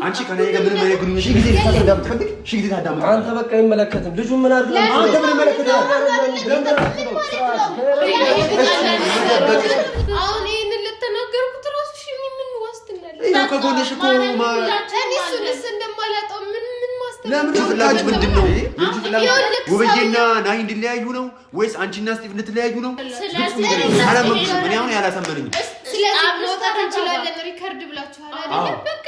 አንቺ ከኔ ጋር ምንም አይነት ግንኙነት ሺህ ጊዜ ታዳምጥ ሺህ ጊዜ ታዳምጥ አንተ በቃ አይመለከትም ልጁ ምን አድርገህ አንተ ምን መለከተህ አሁን ይሄንን ልትናገርኩት ራሱ እሺ ምን ዋስትናል ይሄው ከጎንሽ እኮ እሱንስ እንደማላጣው ምን ዋስትናል ለምን ፍላጎት ምንድነው ልጁ ፍላጎት ውብዬና ናይ እንዲለያዩ ነው ወይስ አንቺና ስቲቭ እንድትለያዩ ነው አላመንኩሽ እኔ አሁን ያላሰመነኝ ስለዚህ መውጣት እንችላለን ሪከርድ ብላችኋል አይደል በቃ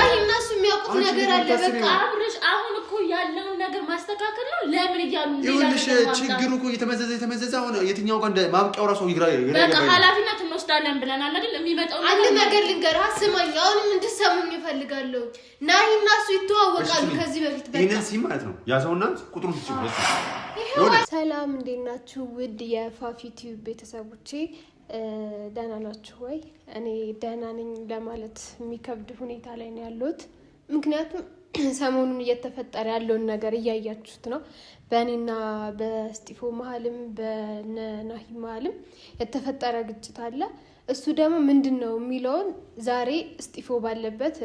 እኔና እሱ የሚያውቁት ነገር አለ በቃ አብርሽ አሁን እኮ ያለውን ነገር ማስተካከል ነው ለምን ይያሉ ይኸውልሽ ችግሩ እኮ የተመዘዘ አሁን የትኛው ጋር ማብቂያው ራሱ ይግራ በቃ ኃላፊነት እንወስዳለን ብለናል አይደል የሚመጣው አንድ ነገር ልንገርህ ስማኝ አሁንም እንድትሰሙኝ እፈልጋለሁ ናሂና እሱ ይተዋወቃሉ ከዚህ በፊት በቃ ይሄንን ሲም ማለት ነው ያ ሰውና ቁጥሩን ትችላል ሰላም እንዴት ናችሁ ውድ የፋፊ ቲዩብ ቤተሰቦቼ ደህና ናችሁ ወይ እኔ ደህና ነኝ ለማለት የሚከብድ ሁኔታ ላይ ነው ያለሁት ምክንያቱም ሰሞኑን እየተፈጠረ ያለውን ነገር እያያችሁት ነው በእኔና በስቲፎ መሀልም በናሂ መሀልም የተፈጠረ ግጭት አለ እሱ ደግሞ ምንድነው የሚለውን ዛሬ ስቲፎ ባለበት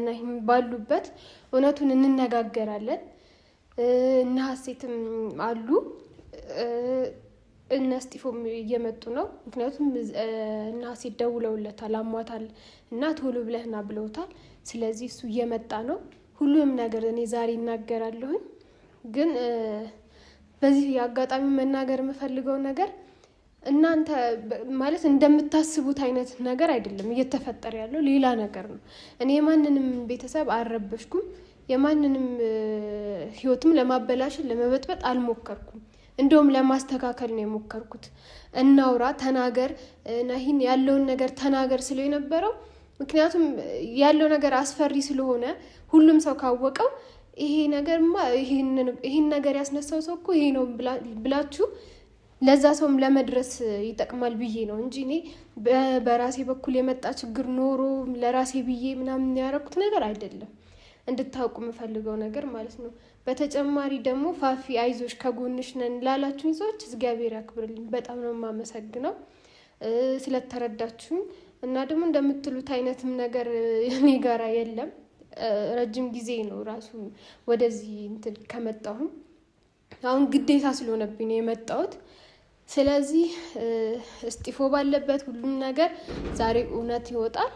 ናሂ ባሉበት እውነቱን እንነጋገራለን እና ሀሴትም አሉ እና ስቲፎም እየመጡ ነው ምክንያቱም እና ሀሴት ደውለውለታል አሟታል እና ቶሎ ብለህና ብለውታል ስለዚህ እሱ እየመጣ ነው ሁሉም ነገር እኔ ዛሬ እናገራለሁ ግን በዚህ አጋጣሚ መናገር የምፈልገው ነገር እናንተ ማለት እንደምታስቡት አይነት ነገር አይደለም እየተፈጠረ ያለው ሌላ ነገር ነው እኔ ማንንም ቤተሰብ አልረበሽኩም የማንንም ህይወትም ለማበላሽ ለመበጥበጥ አልሞከርኩም እንደውም ለማስተካከል ነው የሞከርኩት እናውራ ተናገር ናሂን ያለውን ነገር ተናገር ስለ የነበረው ምክንያቱም ያለው ነገር አስፈሪ ስለሆነ ሁሉም ሰው ካወቀው ይሄ ነገርማ ይሄን ነገር ያስነሳው ሰው እኮ ይሄ ነው ብላችሁ ለዛ ሰውም ለመድረስ ይጠቅማል ብዬ ነው እንጂ እኔ በራሴ በኩል የመጣ ችግር ኖሮ ለራሴ ብዬ ምናምን ያረኩት ነገር አይደለም እንድታውቁ የምፈልገው ነገር ማለት ነው በተጨማሪ ደግሞ ፋፊ አይዞሽ ከጎንሽ ነን ላላችሁኝ ሰዎች እግዚአብሔር ያክብርልኝ በጣም ነው የማመሰግነው ስለተረዳችሁኝ እና ደግሞ እንደምትሉት አይነትም ነገር እኔ ጋራ የለም ረጅም ጊዜ ነው ራሱ ወደዚህ እንትን ከመጣሁ አሁን ግዴታ ስለሆነብኝ ነው የመጣሁት ስለዚህ ስቲፎ ባለበት ሁሉም ነገር ዛሬ እውነት ይወጣል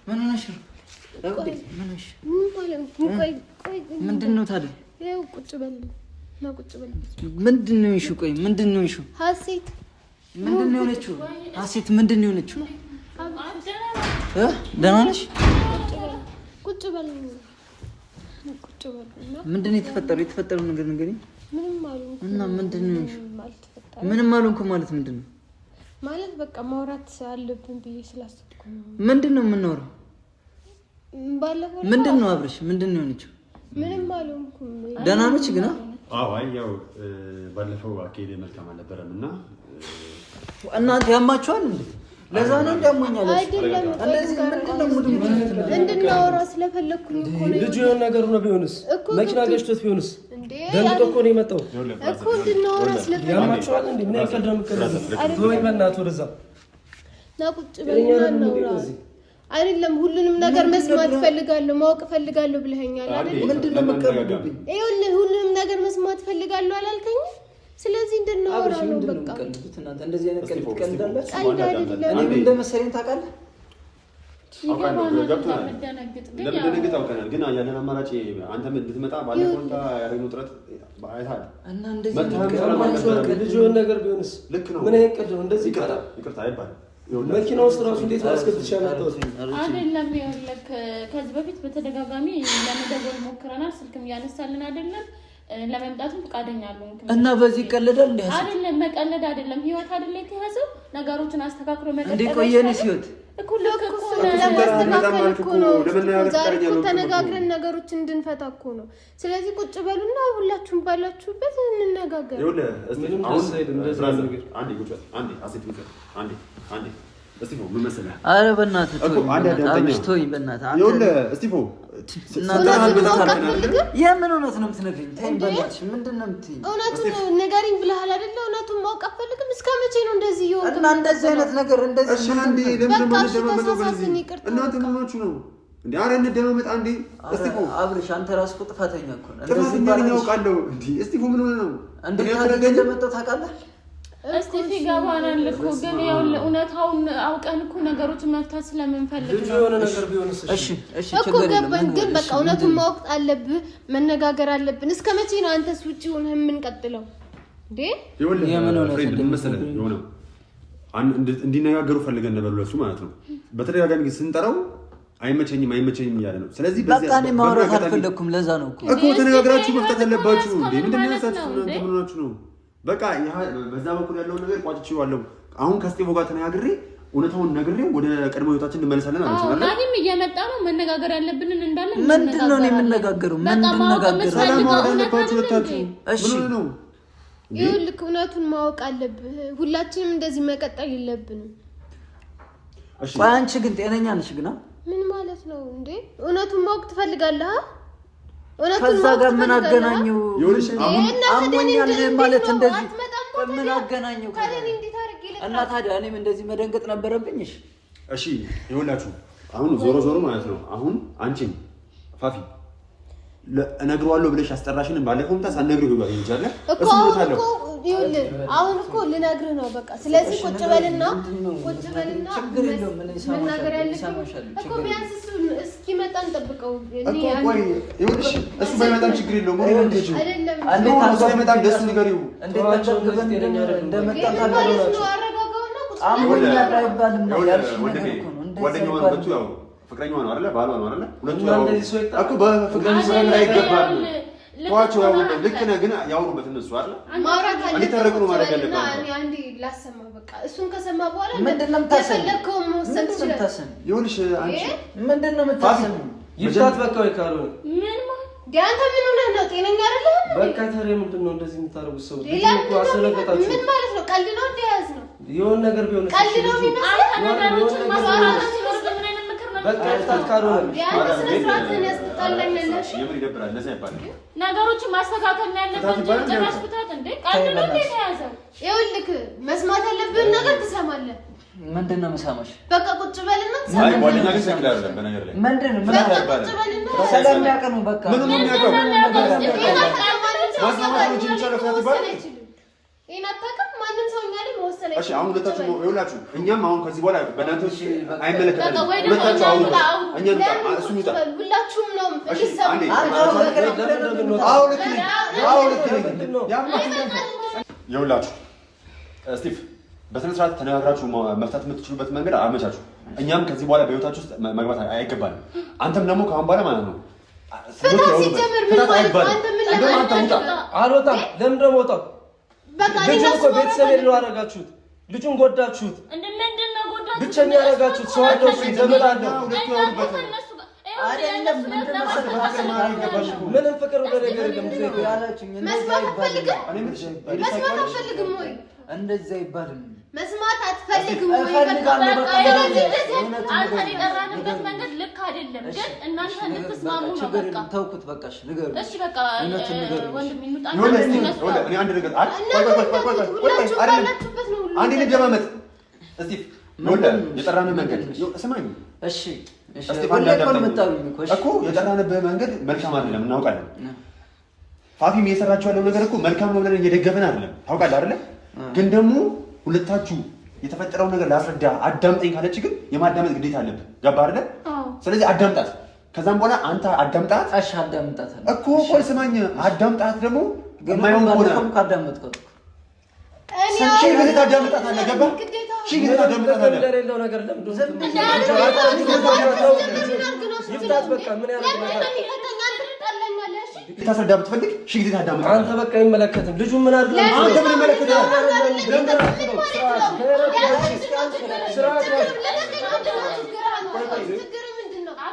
ምን ሆነሽ ነው ምንሽ ምንድነው ታዲያ ይኸው ቁጭ በል ምንድነው እሺ ቆይ ምንድነው እሺ ሀሴት ምንድነው የሆነችው ሀሴት ምንድነው የሆነችው ደህና ነሽ ቁጭ በል ምንድነው የተፈጠረው ነገር ንገሪኝ ምንም አልሆንኩም እና ምንድነው እሺ ምንም አልሆንኩም ማለት ምንድነው ማለት በቃ ማውራት አለብን ብዬ ስላሰብኩ ነው ምንድነው የምናወራው ባለፈው ምንድነው አብርሽ ምንድነው የሆነችው ምንም አልሆንኩም ደህና ነች ግን አዎ ያው ባለፈው አኬሌ መልካም አልነበረምና እናንተ ያማችኋል እንዴ ለዛ ነው እንደሞኛል አይደለም እንደዚህ ምንድነው ሙሉ እንድናወራ ስለፈለኩኝ እኮ ነው ልጁ የሆነ ነገር ነው ቢሆንስ መኪና ገጭቶት ቢሆንስ ደንግጦ እኮ ነው የመጣው እኮ እንድናወራ ስለፈለኩኝ ያማችኋል እንዴ ምን ያከደም ወይ በእናትህ ወደዛ ና ቁጭ በልና እናውራ አይደለም ሁሉንም ነገር መስማት ፈልጋለሁ ማወቅ ፈልጋለሁ ብለኸኛል አይደል ምንድነው መቀበልብኝ ይኸውልህ ሁሉንም ነገር መስማት ፈልጋለሁ አላልከኝ ስለዚህ እንድናወራ ነው በቃ እናንተ እንደዚህ አይነት ቀልድ ቀልዳላችሁ አይደለም እኔ ምን እንደመሰለኝ ታውቃለህ ለምን አውቀናል ግን ያለን አማራጭ አንተም እንድትመጣ ባለፈው ያደረግነው ጥረት ባይታል እና እንደዚህ ልጅ የሆነ ነገር ቢሆንስ ምን አይቀድ ነው እንደዚህ ይቅርታ አይባልም መኪና ውስጥ ራሱ እንዴት ማስከትሻለህ አይደለም ይኸውልህ ከዚህ በፊት በተደጋጋሚ ለመደወል ሞክረናል ስልክም ያነሳልን አይደለም ለመምጣቱም ፈቃደኛ አልሆንኩም እና በዚህ ቀለዳል እንዴ አይደለም መቀለድ አይደለም ህይወት አይደለም የተያዘው ነገሮችን አስተካክሎ መቀጠል እንዴ ቆየኔስ ህይወት እኮ ለማስተካከል እኮ ነው ዛሬ እኮ ተነጋግረን ነገሮችን እንድንፈታ እኮ ነው ስለዚህ ቁጭ በሉና ሁላችሁም ባላችሁበት እንነጋገር ይኸውልህ እስቲ አሁን አንዴ ቁጭ አንዴ አሴት ቁጭ አንዴ እስቲፎ ምን መሰለህ? ኧረ በእናትህ ተወኝ በእናትህ። ይኸውልህ እስቲፎ የምን እውነት ነው የምትነግሪኝ? ተይኝ በእናትሽ። ምንድን ነው የምትይኝ? እውነቱን ንገሪኝ ብለሃል አይደለ? እውነቱን ማወቅ አትፈልግም? እስከ መቼ ነው እንደዚህ ይሆን? እና እንደዚህ አይነት ነገር እንደዚህ እሺ፣ አንዴ ለምን እንደማመጣው በዚህ እናንተ ምን ሆናችሁ ነው እንዴ? ኧረ እንደማመጣ አንዴ እስቲፎ አብርሽ፣ አንተ ራስህ እኮ ጥፋተኛ እኮ ነህ። እንደዚህ ባል ያውቃለሁ እንዴ? እስቲፎ ምን ሆነ ነው እንደመጣው ታውቃለህ? እስቲፍ ይገባናል እኮ ግን ያው እውነታውን አውቀን እኮ ነገሮችን መፍታት ስለምንፈልግ ልጁ የሆነ ነገር ቢሆንስ? እሺ እኮ ገባን፣ ግን በቃ እውነቱን ማወቅ አለብህ፣ መነጋገር አለብን። እስከ መቼ ነው አንተስ ውጪ ሆነህ የምንቀጥለው እንዴ? የምን ሆነ ፍሬንድ መሰለህ የሆነ እንዲነጋገሩ ፈልገን ነበር ሁለቱ ማለት ነው። በተደጋጋሚ ግን ስንጠራው አይመቸኝም እያለ ነው። ስለዚህ በቃ እኔ ማውራት አልፈለኩም። ለዛ ነው እኮ ተነጋግራችሁ መፍታት አለባችሁ እንዴ? ምንድን ነው ያሳችሁ? ምን ሆናችሁ ነው? በቃ በዛ በኩል ያለውን ነገር ቋጭቼዋለሁ። አሁን ከስቴፎ ጋር ተነጋግሬ እውነታውን ነግሬው ወደ ቀድሞ ህይወታችን እንመለሳለን አለች አይደል? ናሂም እየመጣ ነው። መነጋገር ያለብንን እንዳለ ምንድን ነው የምንነጋገረው? ሰላም ማውራት አለባችሁ ሁለታችሁ። ምን ነው ይኸውልህ፣ እውነቱን ማወቅ አለብህ። ሁላችንም እንደዚህ መቀጠል የለብንም። እሺ አንቺ ግን ጤነኛ ነሽ ግን? ምን ማለት ነው እንዴ? እውነቱን ማወቅ ትፈልጋለህ? ከዛ ጋር ምን አገናኘው? አሞኛል ማለት እንደዚህ ምን አገናኘው? እና ታዲያ እኔም እንደዚህ መደንገጥ ነበረብኝ? እሺ ይኸውላችሁ አሁን ዞሮ ማለት ነው አሁን አንቺም ፋፊ እነግረዋለሁ ብለሽ አስጠራሽን ባለፈው ሳትነግሪው ይባል እንጃለ እሱ ነው ይኸውልህ አሁን እኮ ልነግርህ ነው በቃ። ስለዚህ ቁጭ በልና መናገር ያለብኝ እኮ ቢያንስ እሱ እስኪመጣ እንጠብቀው። እኮ ቆይ ይኸውልሽ እሱ ባይመጣም ችግር የለውም። ምን ልጅ አይደለም እሱ ባይመጣም ደስ ንገሪው። እንደመጣ ታገለዋለች። አሞኛል አይባልም ነው ያልሽ ነገር እኮ ነው። ጓደኛው ወንዱ ያው ፍቅረኛው ነው አይደለ? ባሏ ነው አይደለ? ሁለቱ ያው እኮ በፍቅረኛ ላይ ይገባል። ተዋቸው ያው ልክ ነህ፣ ግን ያወሩበት እነሱ አይደለ? ማውራት አለ። እንዲታረቁ ነው ማድረግ ያለበት። እኔ አንዴ ላሰማ በቃ። እሱን ከሰማ በኋላ ምንድን ነው የምታሰሚው? ይኸውልሽ አንቺ ምንድን ነው የምታሰሚው? ይፍታት በቃ ወይ ካልሆነ ምን ዲያንተ ምን ሆነህ ነው? ጤነኛ አይደለህ? በቃ ታዲያ ምንድን ነው እንደዚህ የምታረጉት? ሰው ልጅ እኮ አሰለፈታችሁ። ምን ማለት ነው? ቀልድ ነው እንደያዝ ነው? የሆነ ነገር ቢሆን ቀልድ ነው የሚመስለው። ነገሮችን ማስወራት ሲኖርብን ምን አይነት ምክር ነው? በቃ ይፍታት ካልሆነ ዲያንተ ስነ ስርዓትን ያስጠላልነሽ። የምን ይደብራል? ለዛ ይባላል ነገሮችን ማስተካከል ነው ያለበት። ጭራሽ ፍታት እንዴ? ቀልድ ነው እንዴ የያዘው? ይኸውልህ መስማት ያለብህን ነገር ትሰማለህ። ምንድን ነው የምሰማሽ? በቃ ቁጭ በልና አይ ጓደኛ ግን ሰክላ አይደለም። በነገር ላይ ምንድን ነው በቃ ቁጭ በልና ስለሚያውቅ ነው በቃ ምን ነው የሚያውቀው? እሺ አሁን ሁለታችሁ ይኸውላችሁ፣ እኛም አሁን ከዚህ በኋላ በእናንተ አይመለከተንም። ሁለታችሁ አሁን እኛም እሱ ይጣ ሁላችሁም ነው እንዲሰሙ። ይኸውላችሁ ስቲቭ በስነ ስርዓት ተነጋግራችሁ መፍታት የምትችሉበት መንገድ አመቻችሁ። እኛም ከዚህ በኋላ በህይወታችሁ ውስጥ መግባት አይገባንም። አንተም ደግሞ ከአሁን በኋላ ማለት ነው አልወጣም። ለምን ደግሞ ወጣው? ልጁን እኮ ቤተሰብ የሌለው አደረጋችሁት። ልጁን ጎዳችሁት። ብቸኛ ያደረጋችሁት። ሰው አለው፣ ዘመድ አለው። ምንም ፍቅር ወደ ነገር የለም። መስማት አትፈልግም ወይ? እንደዛ አይባልም። መስማት አትፈልግም ወይ? አንተ የጠራንበት መንገድ ልክ አይደለም፣ ግን እናንተ እንድትስማሙ ነው። በቃ ተውኩት። በቃሽ ንገሩ። እሺ በቃ ወንድም ይኑጣ። እኔ አንድ ነገር አንድ እንደማመጥ ስቲቭ የጠራንበት መንገድ ስማኝ። እሺ እኮ የጠራንበት መንገድ መልካም አይደለም፣ እናውቃለን። ፋፊም እየሰራችሁ ያለው ነገር እኮ መልካም ነው ብለን እየደገፈን አይደለም፣ ታውቃለህ አይደለ? ግን ደግሞ ሁለታችሁ የተፈጠረውን ነገር ላስረዳ አዳምጠኝ ካለች ግን የማዳመጥ ግዴታ አለብን። ገባህ አይደለ? ስለዚህ አዳምጣት። ከዛም በኋላ አንተ አዳምጣት። እሺ አዳምጣት እኮ ቆይ ስማኝ፣ አዳምጣት ደግሞ የማይሆን ከሆነ ካዳመጥከው ሺህ ጊዜ ታዳምጣታለህ። ገባህ? ሺህ ጊዜ ታዳምጣታለህ። ለሌለው ነገር ለምን ይፍታት በቃ። ምን ያደርጋል? ታስረዳ ብትፈልግ ሺህ ጊዜ ታዳምጣታለህ። አንተ በቃ አይመለከትም። ልጁ ምን አድርገህ አንተ ምን ይመለከታል?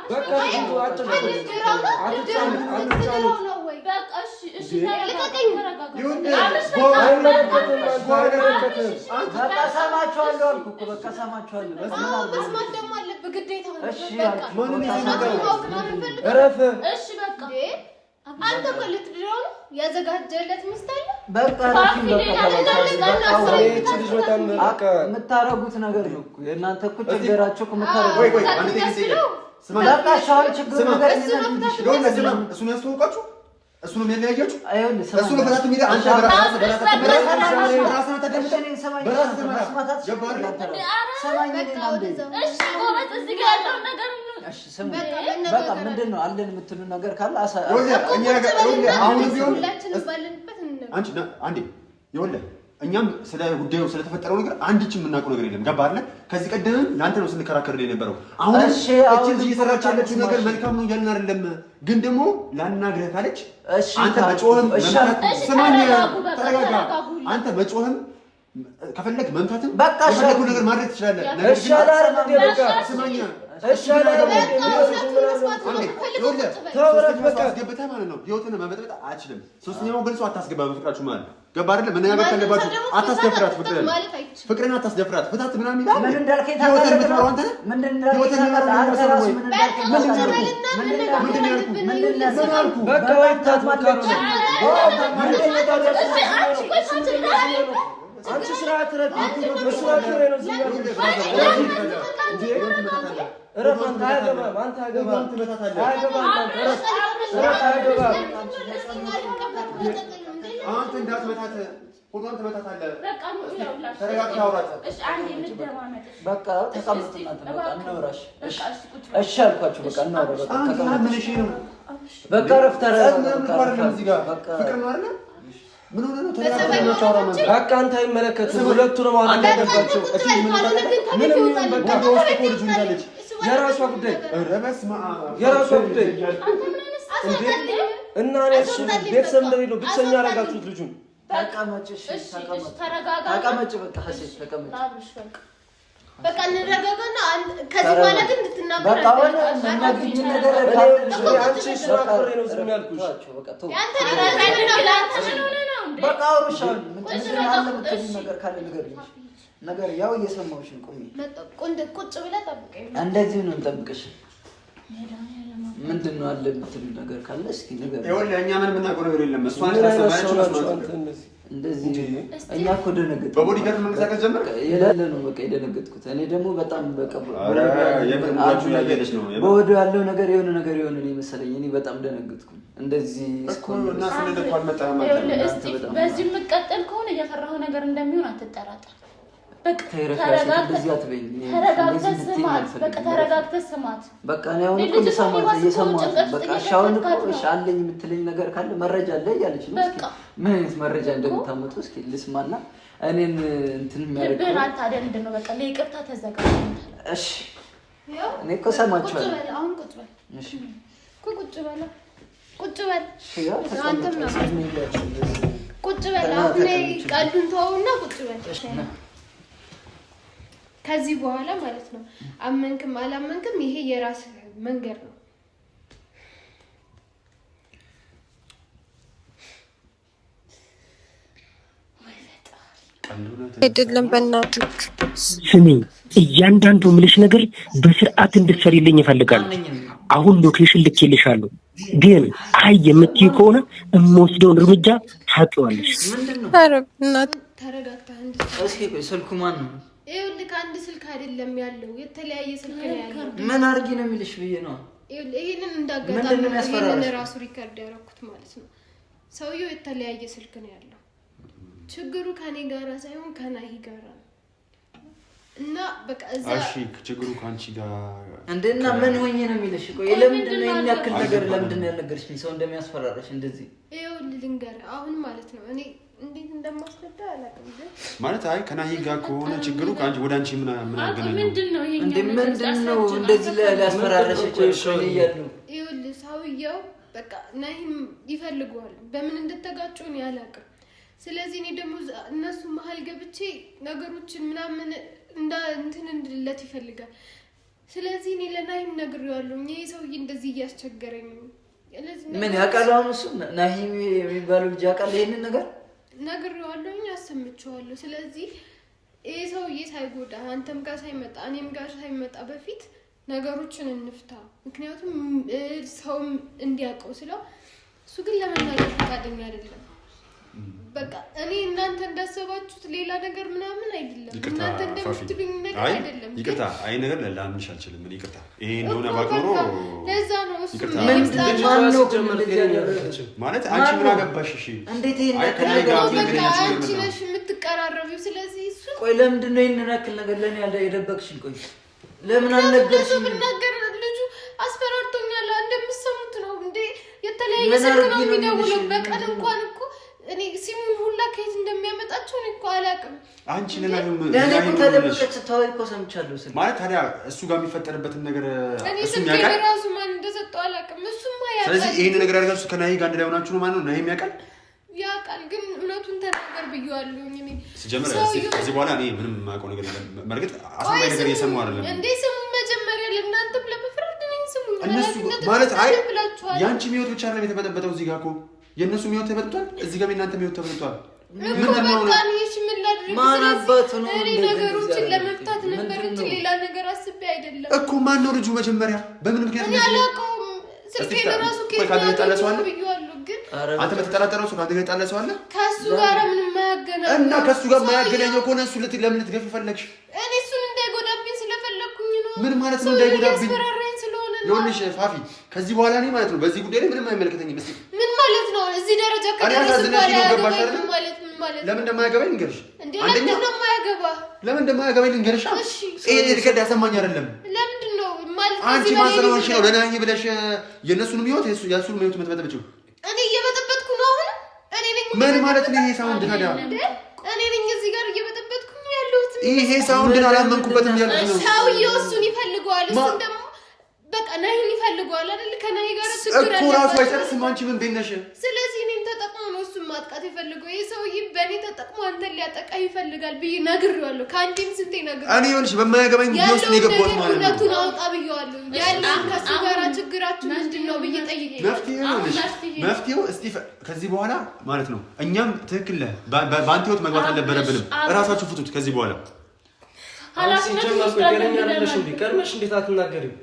በቃ እሺ ለቀቀኝ በቃ ሰማችኋለሁ አልኩ እኮ በቃ ሰማችኋለሁ መስማት ደግሞ አለብህ ግዴታ ነው እሺ እረፍ እሺ በቃ አንተ ከልትድረው ያዘጋጀለት ሚስት አለ በቃ የምታረጉት ነገር ነው እኮ የእናንተ እኮ ችግራችሁ እኮ የምታረጉት ወይ አንዴ በቃ ሻውን ችግር ነገር እሱን ያስተዋውቃችሁ እሱ ነው የሚያያያችሁ አይሆንስ እሱ ነው ፈታት የሚል አንተ በቃ ምንድን ነው አለን የምትሉ ነገር ካለ አንዴ ይኸውልህ እኛም ስለ ጉዳዩ ስለተፈጠረው ነገር አንድችም የምናውቀው ነገር የለም ገባህ አይደል ከዚህ ቀደም ለአንተ ነው ስንከራከር የነበረው አሁን እቺ እየሰራች ያለችው ነገር መልካም ነው እያልን አይደለም ግን ደግሞ ላናግረህ ካለች አንተ በጮህም ስማኝ ተረጋጋ አንተ በጮህም ከፈለክ መምታትም ከፈለኩ ነገር ማድረግ ትችላለህ እሺ አላለም እንዴ በቃ ስማኝ እሺ አላለም በቃ አስገብተህ ማለት ነው ህይወትን መበጥበጥ አትችልም ሶስተኛው ገልጾ አታስገባ በፍቅራችሁ ማለት ገባ አይደል ምን ያገር ተለባችሁ አታስደፍራት ፍቅርን አታስደፍራት ፍታት ምናምን ይላል ምን እንዳልከኝ ታውቃለህ አንተ ምን እንዳልከኝ ታውቃለህ በቃ ወጣት ማካሮ አንቺ ስርዓት ረድ መስዋዕት ነው እረፍ አንተ አያገባም አንተ አያገባም አንተ እንዳትመታት ሆዷን ትመታታለህ በቃ ነው ይላል ተረጋግተህ አውራት እሺ አንዴ እንደማመጥ በቃ ተቀምጡ እናንተ በቃ እንወራሽ እሺ አልኳችሁ በቃ እንወራ በቃ ተቀምጡ ምን እሺ ነው በቃ ረፍት ፍቅር ነው አይደል ምን ሆነ ነው ተረጋግተህ አውራ ማለት በቃ አንተ አይመለከትም ሁለቱንም ማውራት ያለባቸው እቺ ምን በቃ በውስጥ ልጅ እንዳለች የራሷ ጉዳይ ኧረ በስመ አብ የራሷ ጉዳይ እና እሱ ቤተሰብ እንደሌለው ብቸኛ አደረጋችሁት ልጁን ተቀመጭ እሺ ተቀመጭ በቃ ሀሴት ተቀመጭ በቃ እንረጋጋና ከዚህ በኋላ ግን እንድትናገር በቃ ወንድ ነገር አንቺ ስራ ኮሬ ነው ዝም ያልኩሽ በቃ ተው ያንተ ነው በቃ አውሩሻል ምን አለ ምትል ነገር ካለ ነገር ያው እየሰማሁሽ ነው ቆሜ ቁጭ ብለህ ጠብቀኝ እንደዚህ ነው እንጠብቅሽ ምንድነው አለ ምትል ነገር ካለ እስኪ ነገር ይኸውልህ እኛ ምን የምናውቀው ነገር የለም እሷን ታሰማያችሁ እንደዚህ እኛ እኮ ደነገጥኩ በቦዲ ጋርድ መንቀሳቀስ ጀመር የሌለ ነው በቃ የደነገጥኩት እኔ ደግሞ በጣም በቃ የምንጋችሁ ያገለች ነው በወዱ ያለው ነገር የሆነ ነገር የሆነ ነው መሰለኝ እኔ በጣም ደነገጥኩ እንደዚህ እና ስለደፋ አልመጣም ማለት ነው በዚህ መቀጠል ከሆነ እያፈራው ነገር እንደሚሆን አትጠራጠር በቃ ተረጋግተህ ስማት በቃ ነው አሁን እኮ ልሰማት እየሰማት በቃ ሻውን እኮ ሻለኝ የምትለኝ ነገር ካለ መረጃ አለ እያለች ነው እስኪ ምን አይነት መረጃ እንደምታመጡ እስኪ ልስማና እኔን እንትን የሚያደርግ በእናትህ አይደል እንደው በቃ ለይቅርታ ተዘጋጅ እሺ እኔ እኮ ሰማችኋለሁ አሁን ቁጭ በል እሺ ቁጭ በል አንተም ነው ቁጭ በል አሁን ቀልዱን ተውና ቁጭ በል ከዚህ በኋላ ማለት ነው አመንክም አላመንክም ይሄ የራስ መንገድ ነው አይደለም በእናትህ ስሚ እያንዳንዱ ምልሽ ነገር በስርዓት እንድትሰሪልኝ እፈልጋለሁ አሁን ሎኬሽን ልኬልሻለሁ ግን አይ የምትይ ከሆነ እምወስደውን እርምጃ ታውቂዋለሽ ኧረ በእናትህ ተረጋግተህ እስኪ ስልኩ ማን ነው ይኸውልህ አንድ ስልክ አይደለም ያለው የተለያየ ስልክ ነው ያለው ምን አርጊ ነው የሚልሽ ብዬ ነው ይሄንን እንዳጋጣሚ ይሄንን ራሱ ሪከርድ ያደረኩት ማለት ነው ሰውየው የተለያየ ስልክ ነው ያለው ችግሩ ከኔ ጋር ሳይሆን ከናሂ ጋር ነው እና በቃ እዛ እሺ ችግሩ ካንቺ ጋር እንደና ምን ሆኜ ነው የሚልሽ ቆይ ለምንድን ነው የሚያክል ነገር ለምንድን ነው ያልነገርሽኝ ሰው እንደሚያስፈራራሽ እንደዚህ ይኸውልህ ልንገርህ አሁን ማለት ነው እኔ እንዴት እንደማስረዳ አላውቅም ማለት አይ ከናሂ ጋር ከሆነ ችግሩ ካንቺ ወደ አንቺ ምን አገናኘው ምንድነው ምንድነው እንደዚህ ሊያስፈራራሽ ይችላል ይኸውልህ ሰውየው በቃ ናሂም ይፈልገዋል በምን እንደተጋጩ ነው ያላውቅም ስለዚህ እኔ ደግሞ እነሱ መሀል ገብቼ ነገሮችን ምናምን እንትን እንድለት ይፈልጋል ስለዚህ እኔ ለናሂም ነግሬዋለሁ ይሄ ሰውዬ እንደዚህ እያስቸገረኝ ነው ምን ያውቃል? አሁን እሱ ናሂም የሚባለው ልጅ ያውቃል ይሄንን ነገር ነግሬዋለሁኝ፣ አሰምቼዋለሁ። ስለዚህ ይሄ ሰውዬ ሳይጎዳ አንተም ጋር ሳይመጣ እኔም ጋር ሳይመጣ በፊት ነገሮችን እንፍታ። ምክንያቱም ሰውም እንዲያውቀው ስለው እሱ ግን ለመናገር ፈቃደኛ አይደለም። በቃ እኔ እናንተ እንዳሰባችሁት ሌላ ነገር ምናምን አይደለም። እናንተ እንደምትሉኝ ነገር አይደለም። ይቅርታ፣ አይ ነገር ላምንሽ አልችልም። ምን ይቅርታ፣ ይሄ እንደሆነ ባክኖሮ ለዛ ነው እሱ ማለት አንቺ ምን አገባሽ? እሺ እንዴት ይሄን አንቺ ነሽ የምትቀራረቢው። ስለዚህ እሱ ቆይ ለምንድን ነው ይሄን ያክል ነገር ለኔ የደበቅሽኝ? ቆይ ለምን አልነገርሽኝ? ብናገር ልጁ አስፈራርቶኛል። እንደምትሰሙት ነው እንዴ? የተለያየ ስልክ ነው የሚደውለው በቀን እንኳን እኮ እኔ ሲሙን ሁላ ከየት እንደሚያመጣቸው እኔ እኮ አላውቅም። አንቺ ለኔ ተደብቀሽ ስታወሪ እኮ ሰምቻለሁ። ማለት ታዲያ እሱ ጋር የሚፈጠርበትን ነገር እኔ ስልኬ ራሱ ማን እንደሰጠው አላውቅም። እሱማ ያውቃል። ስለዚህ ይሄን ነገር ያደርጋችሁ ከናሂ ጋር አንድ ላይ ሆናችሁ ነው ማለት ነው። ናሂም ያውቃል፣ ግን እውነቱን ተናገር ብየዋለሁ። እኔ ሲጀምር ከዚህ በኋላ እኔ ምንም የማውቀው ነገር የለም። በእርግጥ አሳማኝ ነገር እየሰማሁ አይደለም እንዴ? ስሙን መጀመሪያ ለእናንተም ለመፍረድ ነው ስሙን ማለት አይ ያንቺ ህይወት ብቻ አይደለም የተበጠበጠው እዚህ ጋር እኮ የእነሱ ህይወት ተበጥቷል፣ እዚህ ጋር የእናንተ ህይወት ተበጥቷል። ምን ነው ማን አባቱ ነው? እኔ ነገሮችን ለመፍታት ነበር እንጂ ሌላ ነገር አስቤ አይደለም እኮ። ማን ነው ልጁ መጀመሪያ? በምን ምክንያት ነው? አላውቀውም። ስልኬን ራሱ ከታለሰዋል። ግን አንተ በተጠራጠረው ሰው ካንተ ጋር ታለሰዋል። ከሱ ጋር ምንም ማያገናኝ እና ከሱ ጋር ማያገናኘው ከሆነ እሱ ለምን ልትገፊ ፈለግሽ? እኔ እሱን እንዳይጎዳብኝ ስለፈለኩኝ ነው። ምን ማለት ነው እንዳይጎዳብኝ? ይኸውልሽ ፋፊ፣ ከዚህ በኋላ እኔ ማለት ነው በዚህ ጉዳይ ላይ ምንም አይመለከተኝም። እስኪ ምን ማለት ነው? እዚህ ደረጃ ከደረስን በኋላ ገባሽ አይደል? ለምን እንደማያገባኝ ልንገርሽ። አንደኛ ለምን እንደማያገባኝ ልንገርሽ። ይሄ ልከዳ ያሰማኝ አይደለም። ለምንድን ነው ማለት አንቺ ማዘናሽ ነው ለናሂ ብለሽ የእነሱንም ህይወት የእሱንም ህይወት የምትበጠብጪው? እኔ እየበጠበጥኩ ነው አሁን። እኔ ነኝ ምን ማለት ነው? ይሄ ሳውንድ ታዲያ እኔ ነኝ እዚህ ጋር እየበጠበጥኩ ነው ያለሁት። ይሄ ሳውንድን አላመንኩበትም ያልኩት ነው። ሰውዬው እሱን ይፈልገዋል። እሱን ደግሞ በቃ ናሂን ይፈልገዋል አይደል? ከናሂ ጋር ችግር አለ እኮ ራሱ አይጨርስም። አንቺ ምን ቤት ነሽ? ስለዚህ እኔን ተጠቅሞ ነው እሱን ማጥቃት የፈለገው። ይሄ ሰውዬ በእኔ ተጠቅሞ አንተን ሊያጠቃ ይፈልጋል ብዬ ነግሬዋለሁ። ከአንዴም ስንቴ ነግሬዋለሁ። እኔ ይኸውልሽ በማያገባኝ ጉዳይ ውስጥ ነው የገባሁት ማለት ነው። እውነቱን አውጣ ብዬዋለሁ። ያለው ከሱ ጋር ችግራችሁ ምንድን ነው ብዬ ጠይቄ መፍትሄው እስቲ ከዚህ በኋላ ማለት ነው እኛም ትክክል ነህ። በአንተ ህይወት መግባት አልነበረብንም። እራሳችሁ ፍቱት ከዚህ በኋላ ሲጀመር ቆይተኛ አይደለሽ እንዴ? ቀድመሽ እንዴት አትናገሪም?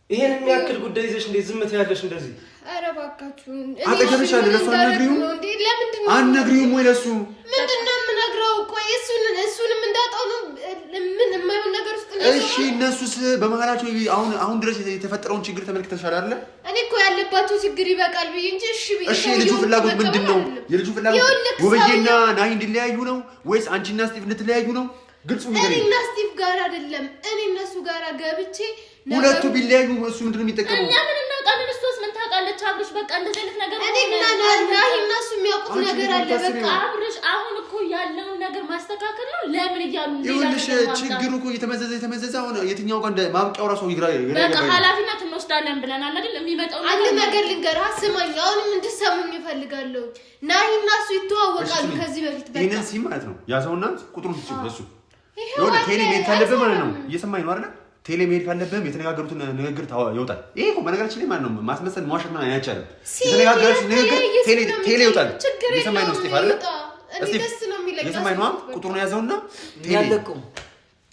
ይሄን የሚያክል ጉዳይ ይዘሽ እንዴት ዝም ትያለሽ እንደዚህ? ኧረ እባካችሁ አጠገብሽ አለ። ለእሱ አትነግሪውም? አትነግሪውም ወይ ለእሱ? ምንድን ነው የምነግረው? ቆይ እሱንም እንዳጣው ነው ምን የማይሆን ነገር ውስጥ ነው። እሺ እነሱስ በመሀላቸው አሁን ድረስ የተፈጠረውን ችግር ተመልክተሻል አይደለ? እኔ እኮ ያለባቸው ችግር ይበቃል ብዬ እንጂ እሺ የልጁ ፍላጎት ምንድን ነው? የልጁ ፍላጎት ውብዬና ናሂ እንዲለያዩ ነው ወይስ አንቺና ስቲቭ እንድትለያዩ ነው? ግልጹ ነገር እኔና ስቲቭ ጋር አይደለም። እኔ እነሱ ጋር ገብቼ ሁለቱ ቢለያዩ እሱ ምንድን ነው የሚጠቀመው? እኛ ምን እናውቃለን? እሱስ ምን ታውቃለች? አብርሽ በቃ እንደዚህ አይነት ነገር እኔ እና ናሂ እነሱ የሚያውቁት ነገር አለ። በቃ አብርሽ አሁን እኮ ያለውን ነገር ማስተካከል ነው። ለምን እያሉ ይኸውልሽ ችግሩ እኮ የተመዘዘ አሁን የትኛው ጋር ማብቂያው ራሱ ይግራ በቃ ኃላፊነት እንወስዳለን ብለናል አይደል? የሚመጣው አንድ ነገር ልንገርህ፣ ስማኝ። አሁንም እንድትሰሙኝ እፈልጋለሁ። ናሂ እና እሱ ይተዋወቃሉ ከዚህ በፊት በቃ ይሄንን ሲም ማለት ነው ያዘውና ቁጥሩን ትጭው በሱ ይኸውልህ ቴሌ መሄድ ካለብህ ማለት ነው እየሰማኝ ነው አይደል? ቴሌ መሄድ ካለብህም የተነጋገሩትን ንግግር ይወጣል። ይሄ እኮ በነገራችን ላይ ማለት ነው ማስመሰል መዋሸት ምናምን አይቻልም። የተነጋገሩት ንግግር ቴሌ ይወጣል። እየሰማኝ ነው ስቲፍ አይደል? ስቲፍ እየሰማኝ ነው። ቁጥሩን ያዘውና ቴሌ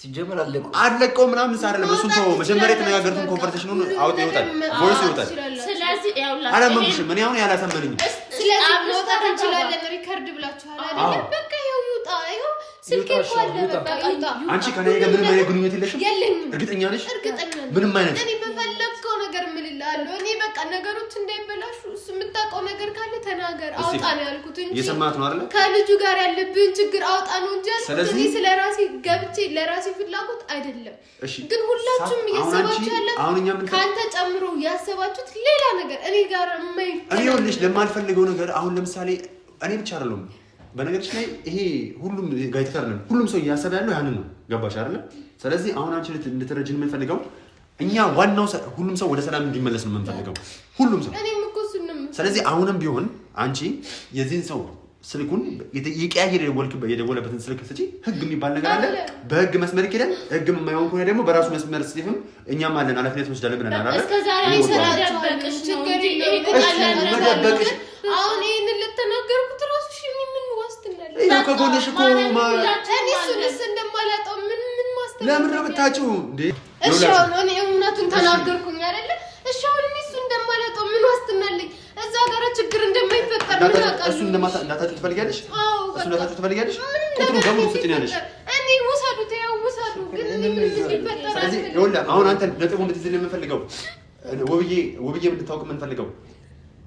ሲጀመር አለቀው ምናምን ሳይደለም እሱን ተው። መጀመሪያ የተነጋገሩትን ኮንቨርሴሽኑን አውጥ ይወጣል፣ ቮይስ ይወጣል። ስለዚህ ያውላችሁ አላመንኩሽም። እኔ አሁን ያላሰመነኝም። ስለዚህ መውጣት እንችላለን። ሪከርድ ብላችኋል አይደል? በቃ ይውጣ። ይኸው ስልኬ እኮ አለ። በቃ ይውጣ። አንቺ ከኔ ጋር ምንም አይነት ግንኙነት የለሽም? የለኝም። እርግጠኛ ነሽ? እርግጠኛ ነኝ። ምንም አይነት እኔ በፈለግከው ነገር እምልልሃለሁ። እኔ በቃ ነገሮች እንዳይበላሹ እሱ የምታውቀው ነገር ካለ ተናገር፣ አውጣ ነው ያልኩት እንጂ እየሰማት ነው አይደል? ከልጁ ጋር ያለብህን ችግር አውጣ ነው እንጂ ያልኩት እኔ ስለራሴ ገብቼ ለራሴ ፍላጎት አይደለም። ግን ሁላችሁም እያሰባችሁ ያላችሁ ካንተ ጨምሮ ያሰባችሁት ሌላ ነገር እኔ ጋር እኔ ይኸውልሽ ለማልፈልገው ነገር አሁን ለምሳሌ እኔ ብቻ አይደለም በነገርሽ ላይ ይሄ ሁሉም ጋር የተፈረደም ሁሉም ሰው እያሰበ ያለው ያንን ነው። ገባሽ አይደል? ስለዚህ አሁን አንቺ እንድትረጂን የምንፈልገው እኛ ዋናው ሁሉም ሰው ወደ ሰላም እንዲመለስ ነው የምንፈልገው ሁሉም ሰው። እኔም እኮ እሱንም ስለዚህ አሁንም ቢሆን አንቺ የዚህን ሰው ስልኩን ይቀያየር የደወለበትን ስልክ ስጪ። ህግ የሚባል ነገር አለ። በህግ መስመር ይሄዳል። ህግ የማይሆን ከሆነ ደግሞ በራሱ መስመር ስቲፍም እኛም አለን ኃላፊነት ወስዳለን ብለናል አይደል? እስከዛሬ ይሰራደበቅሽ ችግር መደበቅሽ አሁን ይሄንን ለተናገርኩት ራሱ ምን ዋስትናል? ይሄ ከጎንሽ እኮ እኔ እሱንስ እንደማላጣው ምን ዋስትናል? ለምን ነው ብታጭው እንዴ? እሺ አሁን እኔ እውነቱን ተናገርኩኝ አይደለ? እሺ አሁን እኔ እሱ እንደማላጣው ምን ዋስትናልኝ? እዛ ጋር ችግር እንደማይፈጠር ምን አውቃለሁ? እሱ እንዳታጭው ትፈልጊያለሽ? እሱ እንዳታጭው ትፈልጊያለሽ? ቁጥሩ ደግሞ ስጪኛለሽ። እኔ ወሰዱት ያው ወሰዱ ግን እኔ ምን ይፈጠራል? ስለዚህ ይኸውልህ አሁን አንተ ነጥቡ እንድትይዝልኝ የምንፈልገው ውብዬ እንድታውቅ የምንፈልገው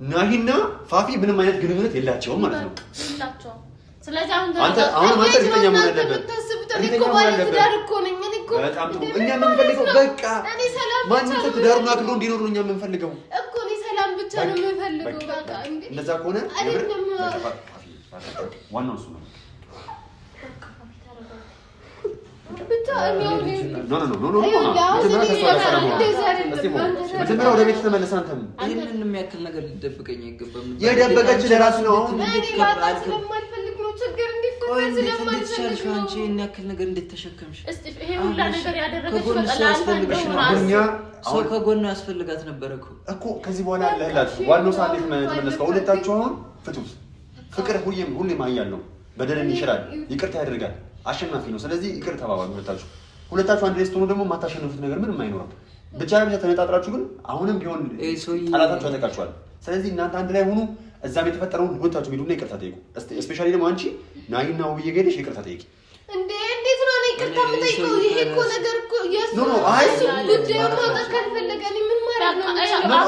ናሂና ፋፊ ምንም አይነት ግንኙነት የላቸውም ማለት ነው። የላቸውም። ስለዚህ አንተ እርግጠኛ መሆን አለብህ። እርግጠኛ መሆን አለብህ። በጣም ጥሩ። እኛ የምንፈልገው በቃ ማንም ሰው ትዳሩን አክብሮ እንዲኖር ነው እኛ የምንፈልገው እኮ። እኔ ሰላም ብቻ ነው የምፈልገው። በቃ እንዴ እንደዛ ከሆነ ዋናው እሱ ነው። ብቻ መጀመሪያ ወደ ቤት ተመለስ። አንተም ይህንን የሚያክል ነገር ሊደብቀኝ አይገባም። የደበቀች ለራሱ ነው። ስለማልፈልግ ነው ችግር እንዲፈጠር ስለማልፈልግ ነው። አንቺ ይሄን ያክል ነገር እንዴት ተሸከምሽ? እስቲ ይሄ ሁላ ነገር ያደረገች ሰው ከጎኑ ያስፈልጋት ነበር እኮ ከዚህ በኋላ ለህላችሁ ዋናው ሰዓት ተመለስከው። ሁለታችሁ አሁን ፍቱት። ፍቅር ሁሌም ኃያል ነው። በደልን ይሽራል፣ ይቅርታ ያደርጋል፣ አሸናፊ ነው። ስለዚህ ይቅር ተባባሉ። ሁለታችሁ አንድ ላይ ስትሆኑ ደግሞ የማታሸንፉት ነገር ምንም አይኖርም። ብቻ ተነጣጥራችሁ ግን አሁንም ቢሆን ጠላታችሁ ያጠቃችኋል። ስለዚህ እናንተ አንድ ላይ ሆኑ። እዛም የተፈጠረውን ሁለታችሁ ሄዱና ይቅርታ ጠይቁ። እስፔሻሊ ደግሞ አንቺ ናሂና ውብዬ ሄደሽ ይቅርታ ጠይቂ። እንዴት ነው ይቅርታ የምጠይቀው? ይሄ እኮ ነገር እኮ የሱ ጉዳዩ ማውጣት ካልፈለገ ምን ማድረግ ነው?